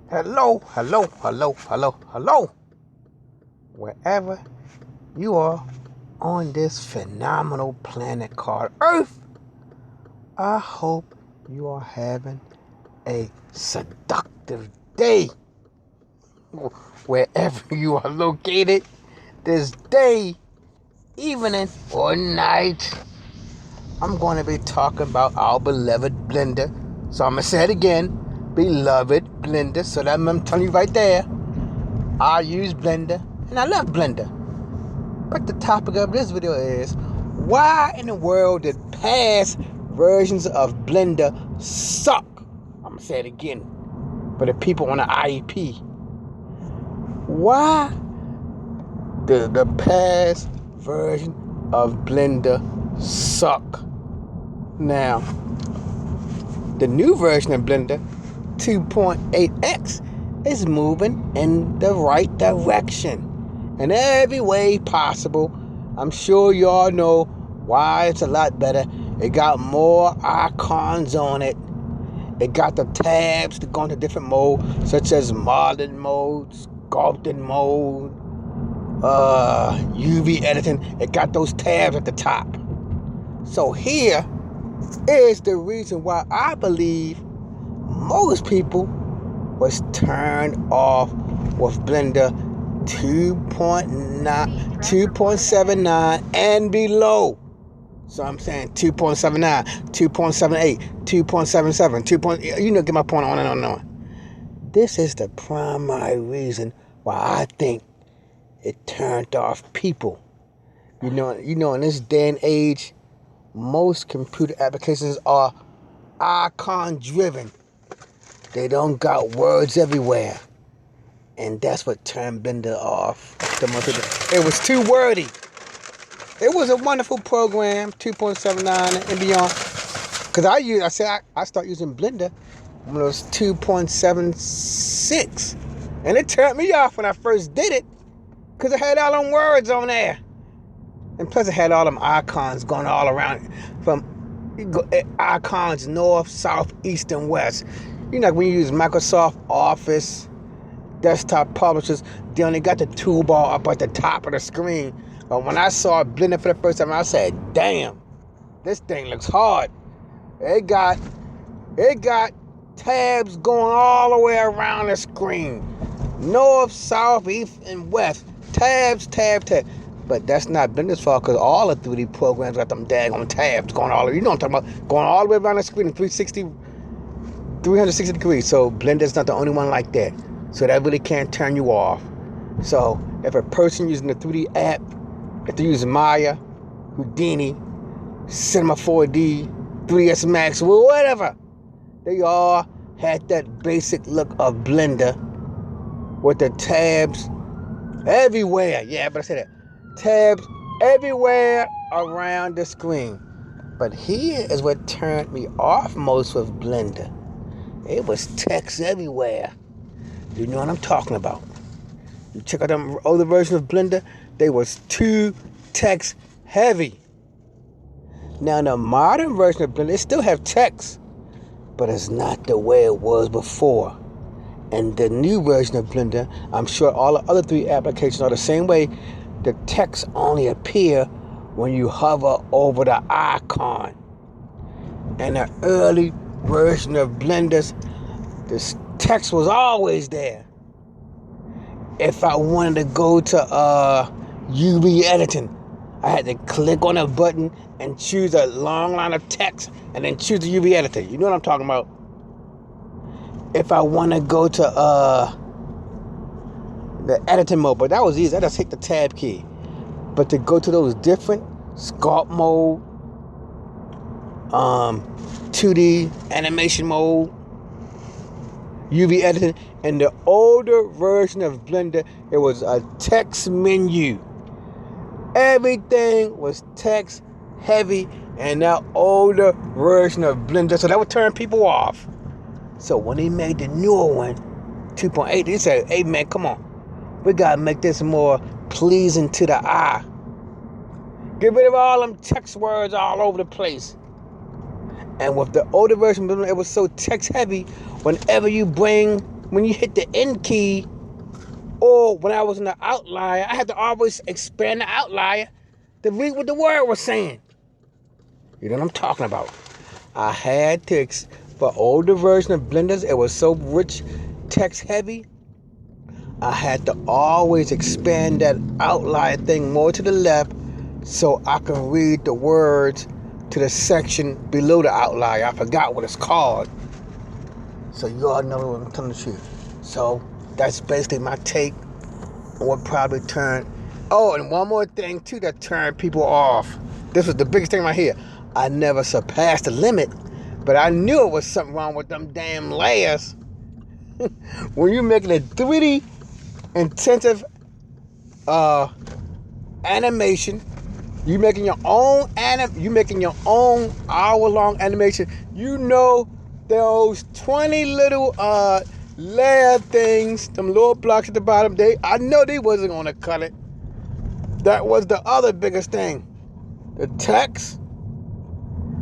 Hello, hello, hello, hello, hello. Wherever you are on this phenomenal planet called Earth, I hope you are having a seductive day. Wherever you are located this day, evening, or night, I'm going to be talking about our beloved blender. So I'm going to say it again, beloved blender. So that I'm telling you right there, I use blender and I love blender. But the topic of this video is, why in the world did past versions of blender suck? I'm going to say it again for the people on the IEP. Why did the past version of blender suck? Now, the new version of Blender 2.8x is moving in the right direction in every way possible. I'm sure y'all know why it's a lot better. It got more icons on it. It got the tabs to go into different modes, such as modeling mode, sculpting mode, UV editing. It got those tabs at the top. So here is the reason why I believe most people was turned off with Blender 2.79 and below. So I'm saying 2.79, 2.78, 2.77, get my point, on and on and on. This is the primary reason why I think it turned off people. You know, in this day and age, most computer applications are icon driven. They don't got words everywhere. And that's what turned Blender off. It was too wordy. It was a wonderful program, 2.79 and beyond. Because I start using Blender when it was 2.76. And it turned me off when I first did it, because it had all them words on there. And plus it had all them icons going all around, from icons north, south, east, and west. You know, when you use Microsoft Office, desktop publishers, they only got the toolbar up at the top of the screen. But when I saw Blender for the first time, I said, damn, this thing looks hard. It got tabs going all the way around the screen. North, south, east, and west. Tabs. But that's not Blender's fault, because all the 3D programs got them daggone tabs going all the way. You know what I'm talking about? Going all the way around the screen in 360 degrees. So Blender's not the only one like that. So that really can't turn you off. So if a person using the 3D app, if they use Maya, Houdini, Cinema 4D, 3ds Max, whatever, they all had that basic look of Blender with the tabs everywhere. Yeah, but I said that. Tabs everywhere around the screen. But here is what turned me off most with Blender. It was text everywhere. You know what I'm talking about. You check out them older versions of Blender, they was too text heavy. Now the modern version of Blender, it still have text, but it's not the way it was before. And the new version of Blender, I'm sure all the other 3 applications are the same way. The text only appear when you hover over the icon. And the early version of Blenders, this text was always there. If I wanted to go to UV editing, I had to click on a button and choose a long line of text and then choose the UV editor. You know what I'm talking about? If I want to go to the editing mode, but that was easy. I just hit the tab key. But to go to those different sculpt mode, 2D animation mode, UV editing, and the older version of Blender, it was a text menu. Everything was text heavy in that older version of Blender, so that would turn people off. So when they made the newer one, 2.8, they said, hey man, come on, we gotta make this more pleasing to the eye. Get rid of all them text words all over the place. And with the older version, it was so text heavy. Whenever you bring when you hit the end key, or when I was in the outlier, I had to always expand the outlier to read what the word was saying. You know what I'm talking about? I had to, for older version of Blenders, it was so rich, text heavy, I had to always expand that outlier thing more to the left so I can read the words to the section below the outlier. I forgot what it's called. So you all know what I'm telling the truth. So that's basically my take on what probably turned. Oh, and one more thing too that turned people off. This was the biggest thing right here. I never surpassed the limit, but I knew it was something wrong with them damn layers. When you're making a 3D intensive animation, you making your own hour-long animation. You know those 20 little layer things, them little blocks at the bottom. I know they wasn't gonna cut it. That was the other biggest thing. The text,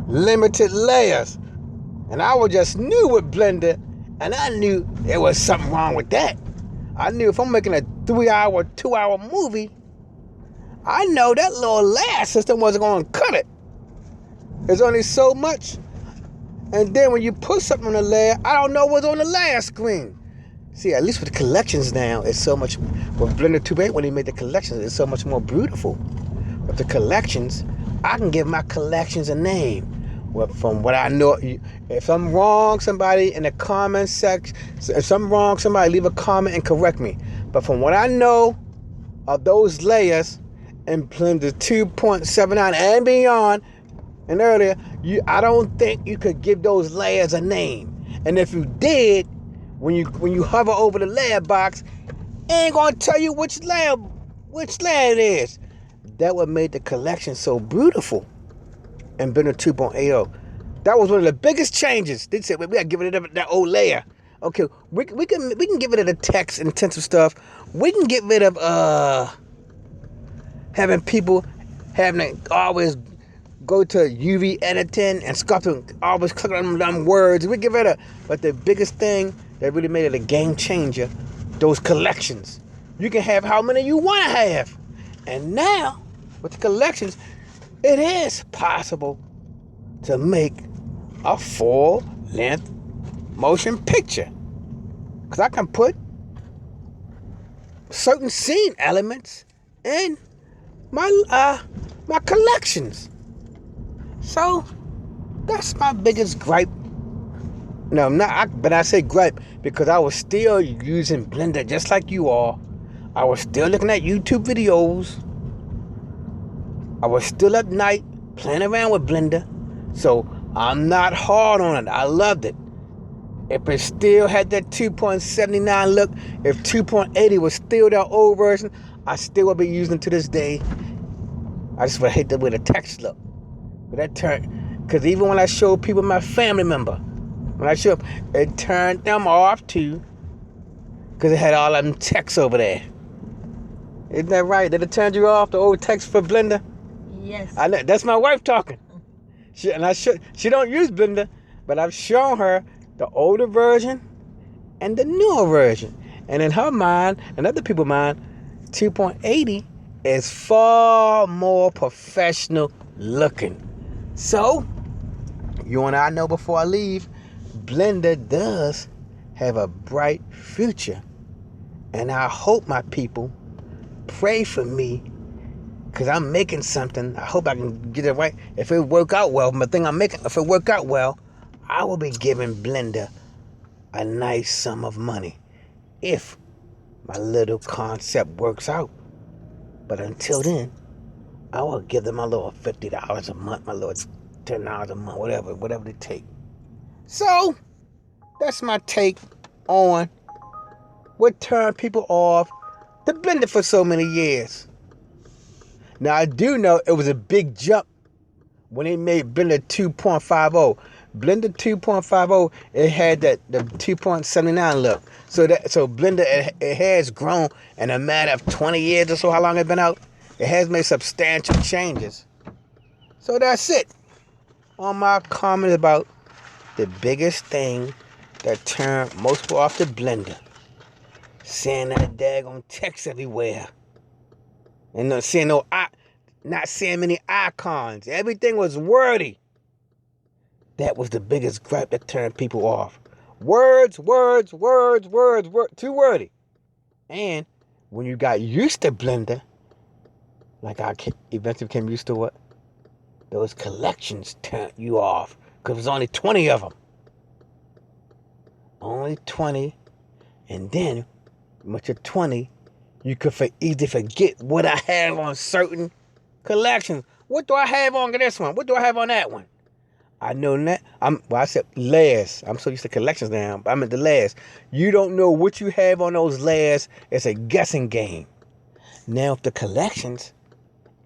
limited layers, and I was just new with Blender, and I knew there was something wrong with that. I knew if I'm making a 3-hour, 2-hour movie, I know that little layer system wasn't going to cut it. There's only so much. And then when you put something on the layer, I don't know what's on the layer screen. See, at least with the collections now, it's so much, with Blender 2.8, when they made the collections, it's so much more beautiful. With the collections, I can give my collections a name. Well, from what I know, if I'm wrong, somebody in the comment section, if I'm wrong, somebody leave a comment and correct me. But from what I know of those layers in Blender 2.79 and beyond, and earlier, I don't think you could give those layers a name. And if you did, when you hover over the layer box, it ain't gonna tell you which layer it is. That what made the collection so beautiful in Blender 2.80. That was one of the biggest changes. They said we gotta give it that old layer. Okay, we can get rid of the text intensive stuff. We can get rid of having people having to always go to UV editing and sculpting, always click on them words. We get rid of. But the biggest thing that really made it a game changer, those collections. You can have how many you want to have. And now, with the collections, it is possible to make a full-length motion picture. Because I can put certain scene elements in my collections. So, that's my biggest gripe. No, I'm not, but I say gripe because I was still using Blender just like you are. I was still looking at YouTube videos. I was still at night playing around with Blender. So I'm not hard on it. I loved it. If it still had that 2.79 look, if 2.80 was still that old version, I still would be using it to this day. I just would hate the way the text looked. But that turned, because even when I showed people, my family member, when I showed, it turned them off too, because it had all them text over there. Isn't that right? Did it turn you off, the old text for Blender? Yes. I know, that's my wife talking. She don't use Blender, but I've shown her the older version and the newer version. And in her mind, and other people's mind, 2.80 is far more professional looking. So, you and I know before I leave, Blender does have a bright future. And I hope my people pray for me, because I'm making something. I hope I can get it right. If it work out well, my thing I'm making, if it work out well, I will be giving Blender a nice sum of money if my little concept works out. But until then, I will give them my little $50 a month, my little $10 a month, whatever they take. So, that's my take on what turned people off to Blender for so many years. Now, I do know it was a big jump when they made Blender 2.50. Blender 2.50, it had the 2.79 look. So Blender, it has grown in a matter of 20 years or so, how long it's been out. It has made substantial changes. So that's it on my comment about the biggest thing that turned most people off the blender. Seeing that daggone text everywhere. And not seeing many icons. Everything was wordy. That was the biggest gripe that turned people off. Words, too wordy. And when you got used to Blender, like I eventually became used to what? Those collections turned you off. Because there's only 20 of them. Only 20. And then, with your 20, you could easily forget what I have on certain collections. What do I have on this one? What do I have on that one? I know that. I said layers. I'm so used to collections now, but I meant the layers. You don't know what you have on those layers. It's a guessing game. Now, if the collections,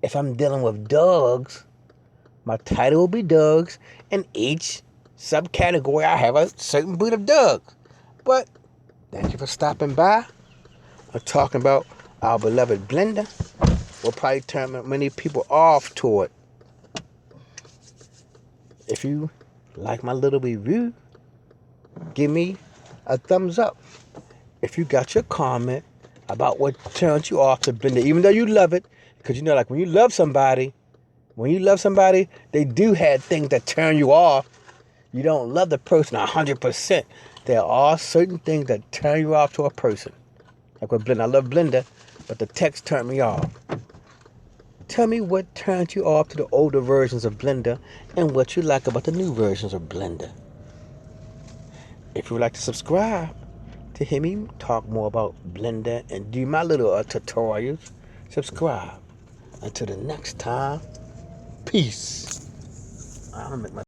if I'm dealing with dogs, my title will be dogs, and each subcategory I have a certain breed of dogs. But thank you for stopping by. I'm talking about our beloved Blender. Will probably turn many people off to it. If you like my little review, give me a thumbs up. If you got your comment about what turns you off to Blender, even though you love it, because you know, like when you love somebody, they do have things that turn you off. You don't love the person 100%. There are certain things that turn you off to a person. Like with Blender, I love Blender, but the text turned me off. Tell me what turned you off to the older versions of Blender and what you like about the new versions of Blender. If you would like to subscribe to hear me talk more about Blender and do my little tutorials, subscribe. Until the next time, peace. I'm gonna make my